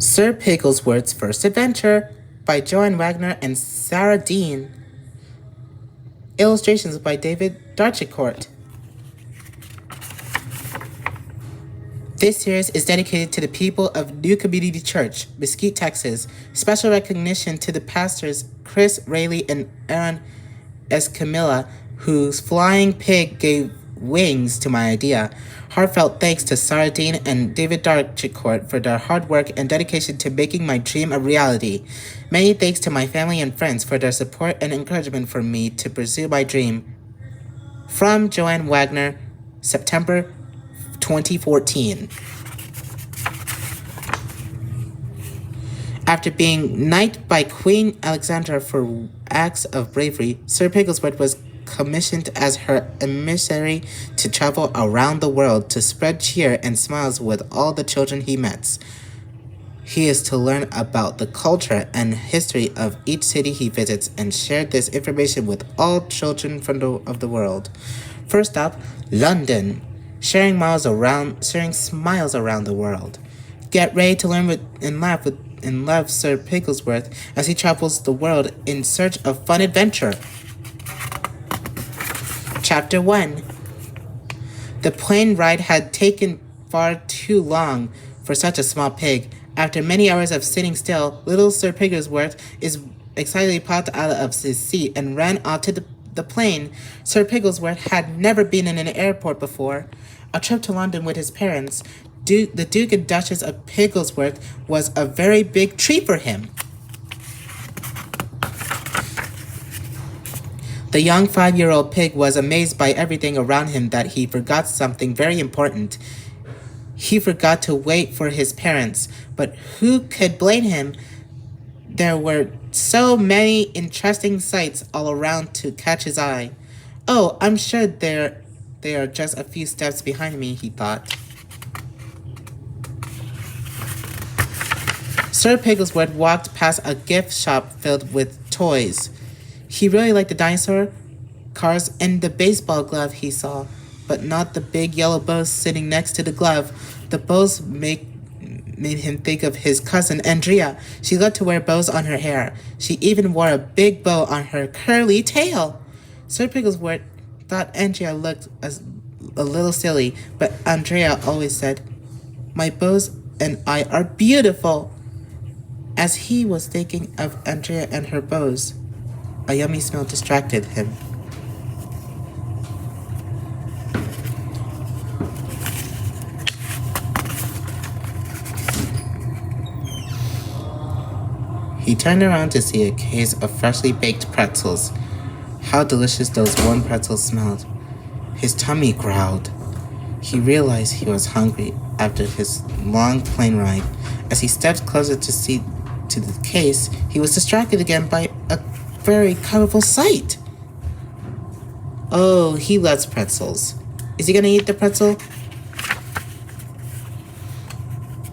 Sir Pigglesworth's First Adventure by Joanne Wagner and Sarah Dean. Illustrations by David Darchicourt. This series is dedicated to the people of New Community Church, Mesquite, Texas. Special recognition to the pastors Chris Rayleigh and Aaron Escamilla, whose flying pig gave wings to my idea. Heartfelt thanks to Sarah Dean and David Darchicourt for their hard work and dedication to making my dream a reality. Many thanks to my family and friends for their support and encouragement for me to pursue my dream. From Joanne Wagner, September 2014. After being knighted by Queen Alexandra for acts of bravery, Sir Pigglesworth was commissioned as her emissary to travel around the world to spread cheer and smiles with all the children he meets. He is to learn about the culture and history of each city he visits and share this information with all children of the world. First up, London, sharing smiles around the world. Get ready to learn and love Sir Pigglesworth as he travels the world in search of fun adventure. Chapter 1. The plane ride had taken far too long for such a small pig. After many hours of sitting still, little Sir Pigglesworth excitedly popped out of his seat and ran off to the plane. Sir Pigglesworth had never been in an airport before. A trip to London with his parents, the Duke and Duchess of Pigglesworth, was a very big treat for him. The young 5-year-old pig was amazed by everything around him that he forgot something very important. He forgot to wait for his parents, but who could blame him? There were so many interesting sights all around to catch his eye. Oh, I'm sure they are just a few steps behind me, he thought. Sir Pigglesworth walked past a gift shop filled with toys. He really liked the dinosaur, cars, and the baseball glove he saw, but not the big yellow bows sitting next to the glove. The bows made him think of his cousin, Andrea. She loved to wear bows on her hair. She even wore a big bow on her curly tail. Sir Pigglesworth thought Andrea looked a little silly, but Andrea always said, "My bows and I are beautiful." As he was thinking of Andrea and her bows, a yummy smell distracted him. He turned around to see a case of freshly baked pretzels. How delicious those warm pretzels smelled. His tummy growled. He realized he was hungry after his long plane ride. As he stepped closer to the case, he was distracted again by a very colorful sight. Oh, he loves pretzels. Is he gonna eat the pretzel?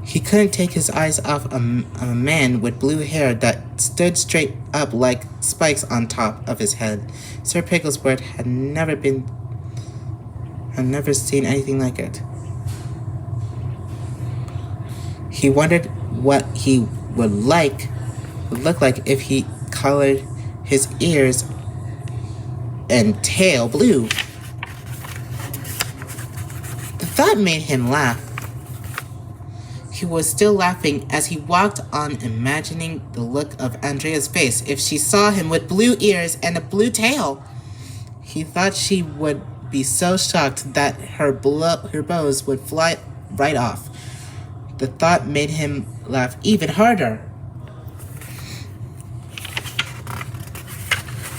He couldn't take his eyes off a man with blue hair that stood straight up like spikes on top of his head. Sir Pigglesworth had never seen anything like it. He wondered what he would look like if he colored his ears and tail blue. The thought made him laugh. He was still laughing as he walked on, imagining the look of Andrea's face if she saw him with blue ears and a blue tail. He thought she would be so shocked that her bows would fly right off. The thought made him laugh even harder.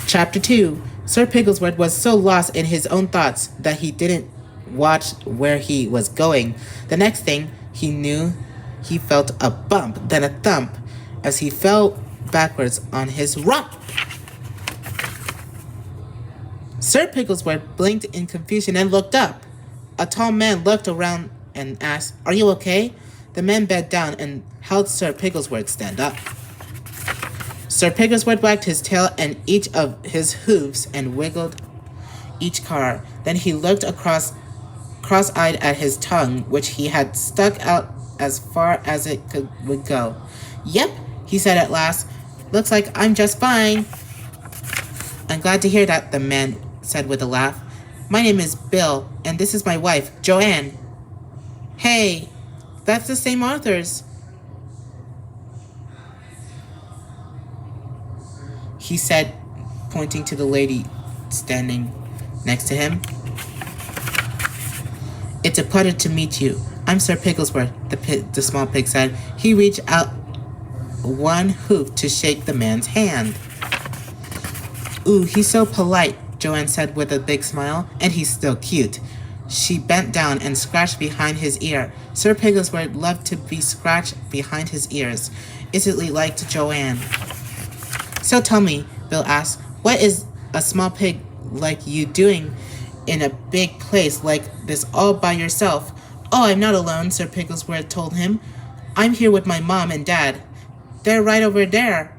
Chapter 2. Sir Pigglesworth was so lost in his own thoughts that he didn't watch where he was going. The next thing he knew, he felt a bump, then a thump, as he fell backwards on his rump. Sir Pigglesworth blinked in confusion and looked up. A tall man looked around and asked, "Are you okay?" The man bent down and helped Sir Pigglesworth stand up. Sir Pigglesworth wagged his tail and each of his hooves and wiggled each car. Then he looked cross-eyed at his tongue, which he had stuck out as far as would go. Yep, he said at last. Looks like I'm just fine. I'm glad to hear that, the man said with a laugh. My name is Bill, and this is my wife, Joanne. Hey, that's the same Arthur's, he said, pointing to the lady standing next to him. It's a pleasure to meet you. I'm Sir Pigglesworth, the small pig said. He reached out one hoof to shake the man's hand. Ooh, he's so polite, Joanne said with a big smile, and he's still cute. She bent down and scratched behind his ear. Sir Pigglesworth loved to be scratched behind his ears. Instantly liked Joanne. So tell me, Bill asked, what is a small pig like you doing in a big place like this all by yourself? Oh, I'm not alone, Sir Pigglesworth told him. I'm here with my mom and dad. They're right over there.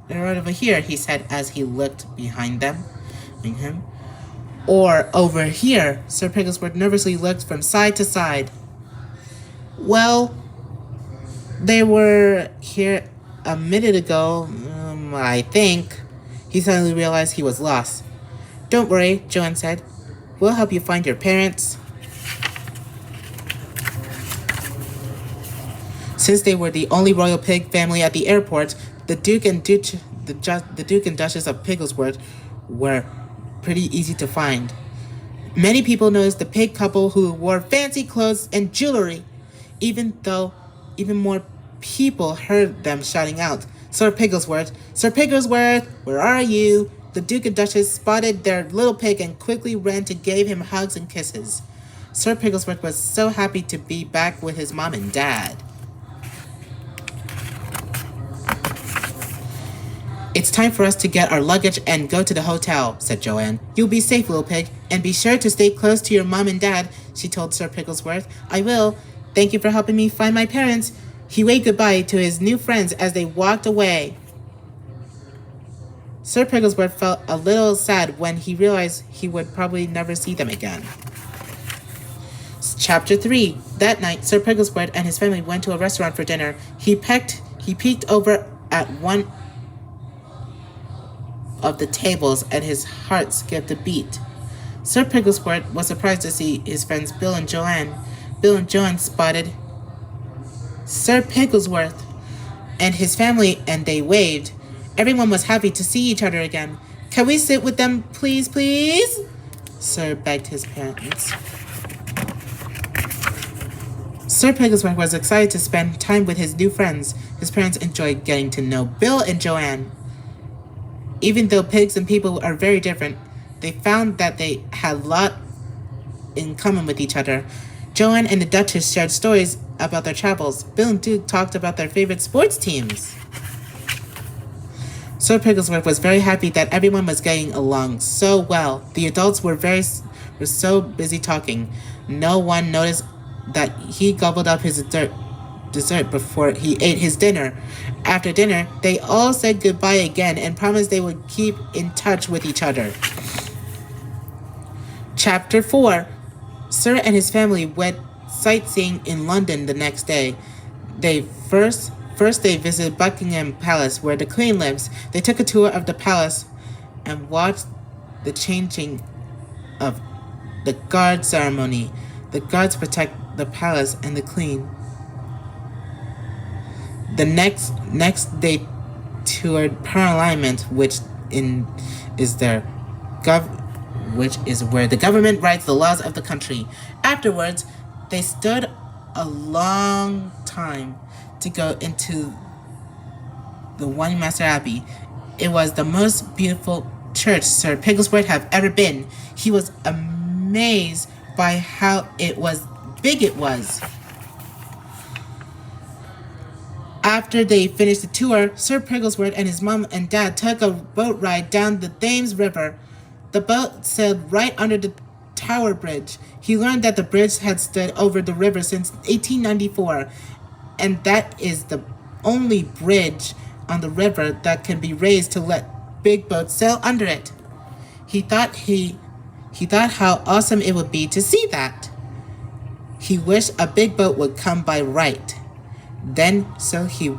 They're right over here, he said as he looked behind him. Or over here. Sir Pigglesworth nervously looked from side to side. Well, they were here a minute ago, I think. He suddenly realized he was lost. Don't worry, Joanne said. We'll help you find your parents. Since they were the only royal pig family at the airport, the Duke and Duchess of Pigglesworth were pretty easy to find. Many people noticed the pig couple who wore fancy clothes and jewelry, even more people heard them shouting out, Sir Pigglesworth, Sir Pigglesworth, where are you? The Duke and Duchess spotted their little pig and quickly ran to give him hugs and kisses. Sir Pigglesworth was so happy to be back with his mom and dad. It's time for us to get our luggage and go to the hotel, said Joanne. You'll be safe, little pig, and be sure to stay close to your mom and dad, she told Sir Pigglesworth. I will. Thank you for helping me find my parents. He waved goodbye to his new friends as they walked away. Sir Pigglesworth felt a little sad when he realized he would probably never see them again. Chapter 3. That night, Sir Pigglesworth and his family went to a restaurant for dinner. He peeked over at one of the tables and his heart skipped a beat. Sir Pigglesworth was surprised to see his friends Bill and Joanne. Bill and Joanne spotted Sir Pigglesworth and his family, and they waved. Everyone was happy to see each other again. Can we sit with them, please, please? Sir begged his parents. Sir Pigglesworth was excited to spend time with his new friends. His parents enjoyed getting to know Bill and Joanne. Even though pigs and people are very different, they found that they had a lot in common with each other. Joanne and the Duchess shared stories about their travels. Bill and Duke talked about their favorite sports teams. Sir Pigglesworth was very happy that everyone was getting along so well. The adults were so busy talking. No one noticed that he gobbled up his dessert before he ate his dinner. After dinner, they all said goodbye again and promised they would keep in touch with each other. Chapter 4. Sir and his family went sightseeing in London the next day. First they visited Buckingham Palace, where the Queen lives. They took a tour of the palace and watched the changing of the guard ceremony. The guards protect the palace and the Queen. The next they toured Parliament, which is where the government writes the laws of the country. Afterwards, they stood a long time to go into the Westminster Abbey. It was the most beautiful church Sir Pigglesworth had ever been. He was amazed by how big it was. After they finished the tour, Sir Pigglesworth and his mom and dad took a boat ride down the Thames River. The boat sailed right under the Tower Bridge. He learned that the bridge had stood over the river since 1894, and that is the only bridge on the river that can be raised to let big boats sail under it. He thought how awesome it would be to see that. He wished a big boat would come by right. Then, so he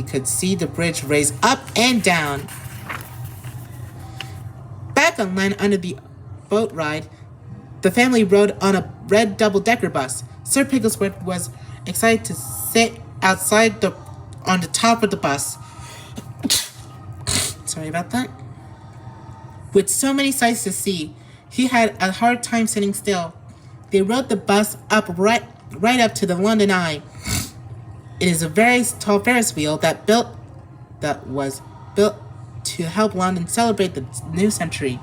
could see the bridge raise up and down. Back on land under the boat ride, the family rode on a red double-decker bus. Sir Pigglesworth was excited to sit outside on the top of the bus. Sorry about that. With so many sights to see, he had a hard time sitting still. They rode the bus up right up to the London Eye. It is a very tall Ferris wheel that was built to help London celebrate the new century.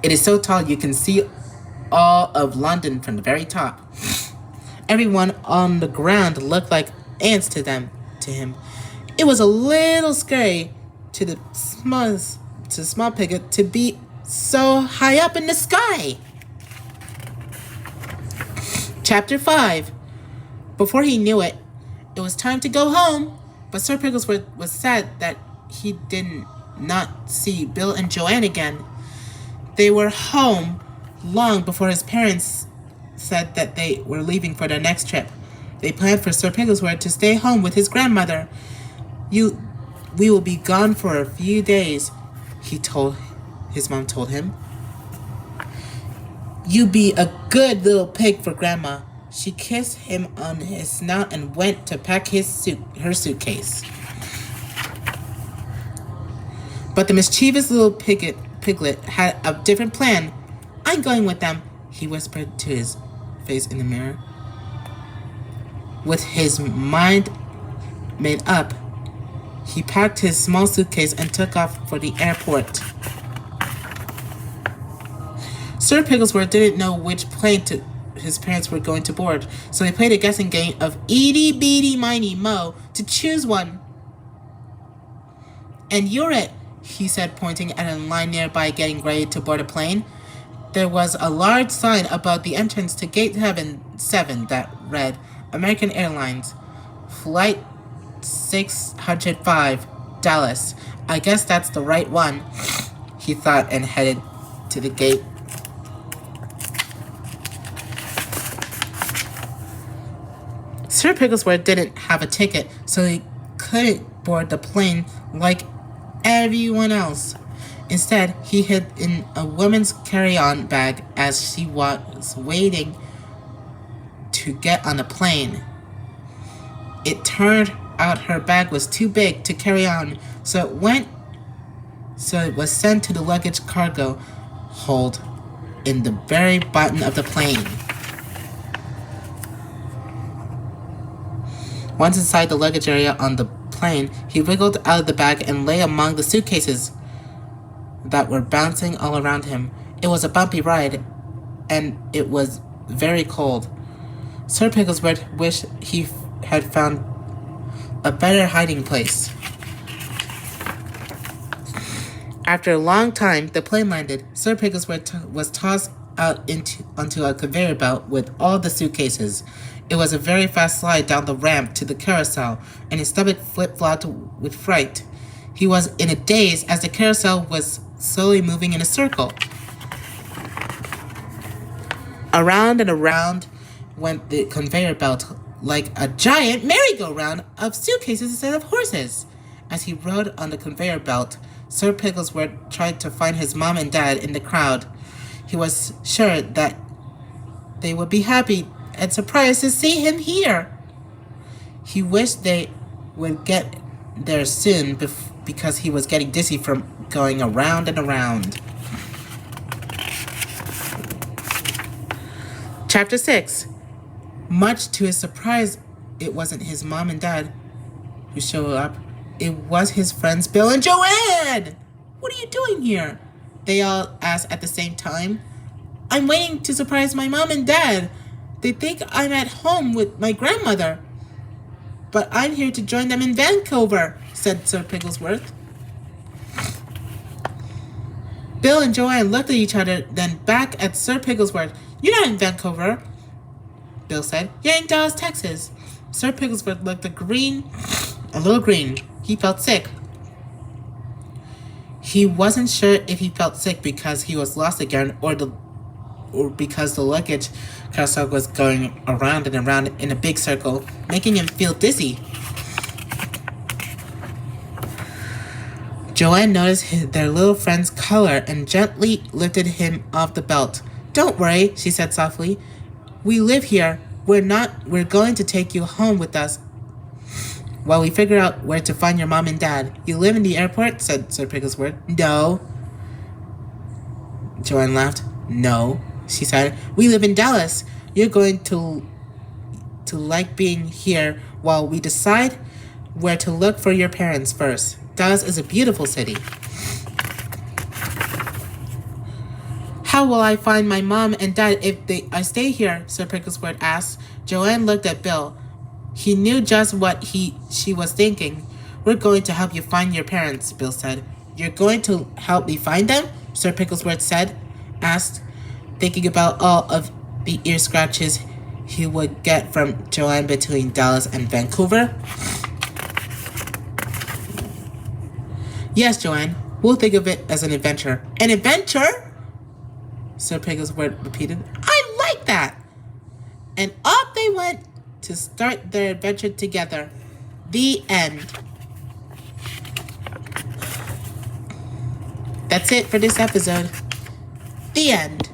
It is so tall you can see all of London from the very top. Everyone on the ground looked like ants to him. It was a little scary to the small piglet to be so high up in the sky. Chapter 5. Before he knew it, it was time to go home, but Sir Pigglesworth was sad that he did not see Bill and Joanne again. They were home long before his parents said that they were leaving for their next trip. They planned for Sir Pigglesworth to stay home with his grandmother. We will be gone for a few days, his mom told him. You be a good little pig for Grandma. She kissed him on his snout and went to pack her suitcase. But the mischievous little piglet had a different plan. I'm going with them, he whispered to his face in the mirror. With his mind made up, he packed his small suitcase and took off for the airport. Sir Pigglesworth didn't know which plane his parents were going to board, so he played a guessing game of Eeny Beeny Miny Mo to choose one. And you're it, he said, pointing at a line nearby getting ready to board a plane. There was a large sign above the entrance to Gate 7 that read, American Airlines, Flight 605, Dallas. I guess that's the right one, he thought, and headed to the gate. Sir Pigglesworth didn't have a ticket, so he couldn't board the plane like everyone else. Instead, he hid in a woman's carry-on bag as she was waiting to get on the plane. It turned out her bag was too big to carry on, so it was sent to the luggage cargo hold in the very bottom of the plane. Once inside the luggage area on the plane, he wiggled out of the bag and lay among the suitcases that were bouncing all around him. It was a bumpy ride, and it was very cold. Sir Pigglesworth wished he had found a better hiding place. After a long time, the plane landed. Sir Pigglesworth was tossed out onto a conveyor belt with all the suitcases. It was a very fast slide down the ramp to the carousel, and his stomach flip-flopped with fright. He was in a daze as the carousel was slowly moving in a circle. Around and around went the conveyor belt like a giant merry-go-round of suitcases instead of horses. As he rode on the conveyor belt, Sir Pigglesworth tried to find his mom and dad in the crowd. He was sure that they would be happy and surprised to see him here. He wished they would get there soon because he was getting dizzy from going around and around. Chapter 6. Much to his surprise, it wasn't his mom and dad who showed up. It was his friends Bill and Joanne! What are you doing here? They all asked at the same time. I'm waiting to surprise my mom and dad. They think I'm at home with my grandmother. But I'm here to join them in Vancouver, said Sir Pigglesworth. Bill and Joanne looked at each other, then back at Sir Pigglesworth. You're not in Vancouver, Bill said. You're in Dallas, Texas. Sir Pigglesworth looked a little green. He felt sick. He wasn't sure if he felt sick because he was lost again or or because the luggage carousel was going around and around in a big circle, making him feel dizzy. Joanne noticed their little friend's color and gently lifted him off the belt. "Don't worry," she said softly. "We live here. We're going to take you home with us while we figure out where to find your mom and dad." "You live in the airport?" said Sir Pigglesworth. "No." Joanne laughed. "No," she said. "We live in Dallas. You're going to like being here while we decide where to look for your parents first. Dallas is a beautiful city." "How will I find my mom and dad if I stay here?" Sir Pigglesworth asked. Joanne looked at Bill. He knew just what she was thinking. "We're going to help you find your parents," Bill said. "You're going to help me find them?" Sir Pigglesworth asked, thinking about all of the ear scratches he would get from Joanne between Dallas and Vancouver. "Yes, Joanne. We'll think of it as an adventure." "An adventure?" Sir Pigglesworth repeated. "I like that." And off they went to start their adventure together. The end. That's it for this episode. The end.